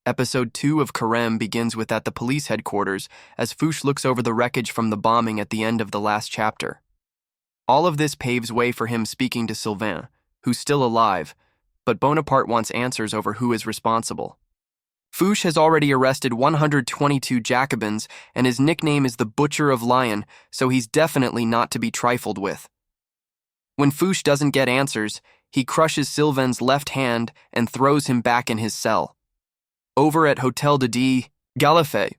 Episode 2 of Careme begins with at the police headquarters as Fouche looks over the wreckage from the bombing at the end of the last chapter. All of this paves way for him speaking to Sylvain, who's still alive, but Bonaparte wants answers over who is responsible. Fouche has already arrested 122 Jacobins, and his nickname is the Butcher of Lyon, so he's definitely not to be trifled with. When Fouche doesn't get answers, he crushes Sylvain's left hand and throws him back in his cell. Over at Hotel de Galifet,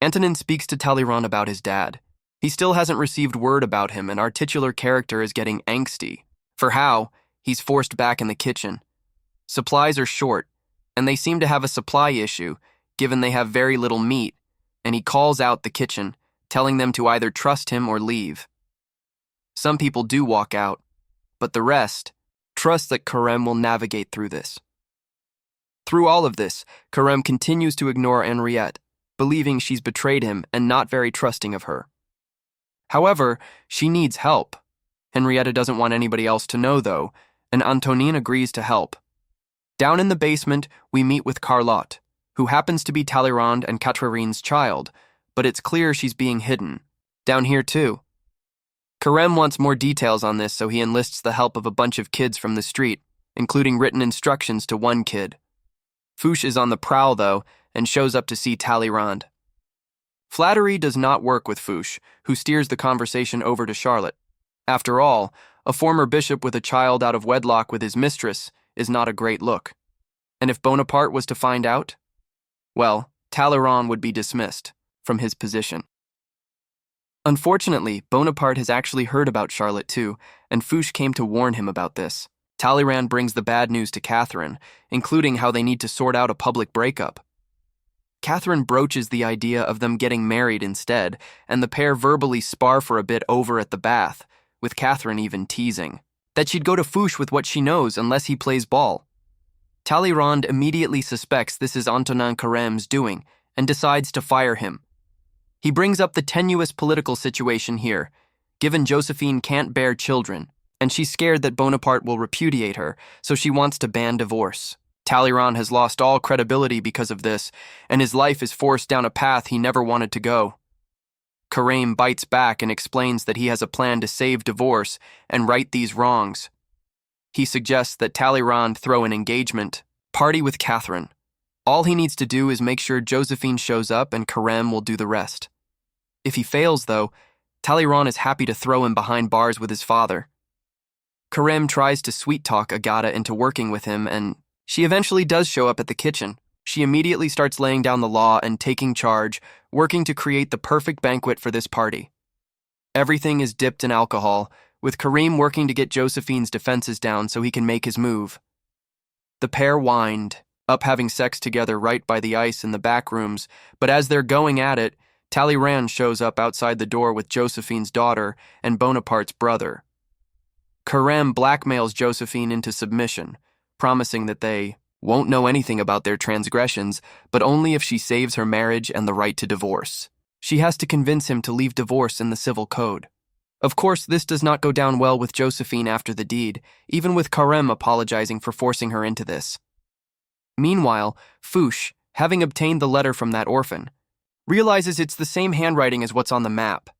Antonin speaks to Talleyrand about his dad. He still hasn't received word about him, and our titular character is getting angsty. For how, he's forced back in the kitchen. Supplies are short, and they seem to have a supply issue, given they have very little meat, and he calls out the kitchen, telling them to either trust him or leave. Some people do walk out, but the rest trust that Careme will navigate through this. Through all of this, Careme continues to ignore Henriette, believing she's betrayed him and not very trusting of her. However, she needs help. Henrietta doesn't want anybody else to know, though, and Antonin agrees to help. Down in the basement, we meet with Carlotte, who happens to be Talleyrand and Catherine's child, but it's clear she's being hidden. Down here, too. Careme wants more details on this, so he enlists the help of a bunch of kids from the street, including written instructions to one kid. Fouche is on the prowl, though, and shows up to see Talleyrand. Flattery does not work with Fouche, who steers the conversation over to Charlotte. After all, a former bishop with a child out of wedlock with his mistress is not a great look. And if Bonaparte was to find out, well, Talleyrand would be dismissed from his position. Unfortunately, Bonaparte has actually heard about Charlotte too, and Fouche came to warn him about this. Talleyrand brings the bad news to Catherine, including how they need to sort out a public breakup. Catherine broaches the idea of them getting married instead, and the pair verbally spar for a bit over at the bath, with Catherine even teasing that she'd go to Fouche with what she knows unless he plays ball. Talleyrand immediately suspects this is Antonin Careme's doing and decides to fire him. He brings up the tenuous political situation here, given Josephine can't bear children, and she's scared that Bonaparte will repudiate her, so she wants to ban divorce. Talleyrand has lost all credibility because of this, and his life is forced down a path he never wanted to go. Careme bites back and explains that he has a plan to save divorce and right these wrongs. He suggests that Talleyrand throw an engagement party with Catherine. All he needs to do is make sure Josephine shows up and Careme will do the rest. If he fails, though, Talleyrand is happy to throw him behind bars with his father. Careme tries to sweet-talk Agata into working with him, and she eventually does show up at the kitchen. She immediately starts laying down the law and taking charge, working to create the perfect banquet for this party. Everything is dipped in alcohol, with Careme working to get Josephine's defenses down so he can make his move. The pair wind up having sex together right by the ice in the back rooms, but as they're going at it, Talleyrand shows up outside the door with Josephine's daughter and Bonaparte's brother. Careme blackmails Josephine into submission, promising that they won't know anything about their transgressions, but only if she saves her marriage and the right to divorce. She has to convince him to leave divorce in the civil code. Of course, this does not go down well with Josephine after the deed, even with Careme apologizing for forcing her into this. Meanwhile, Fouche, having obtained the letter from that orphan, realizes it's the same handwriting as what's on the map.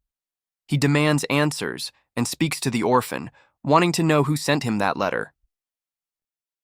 He demands answers and speaks to the orphan, wanting to know who sent him that letter.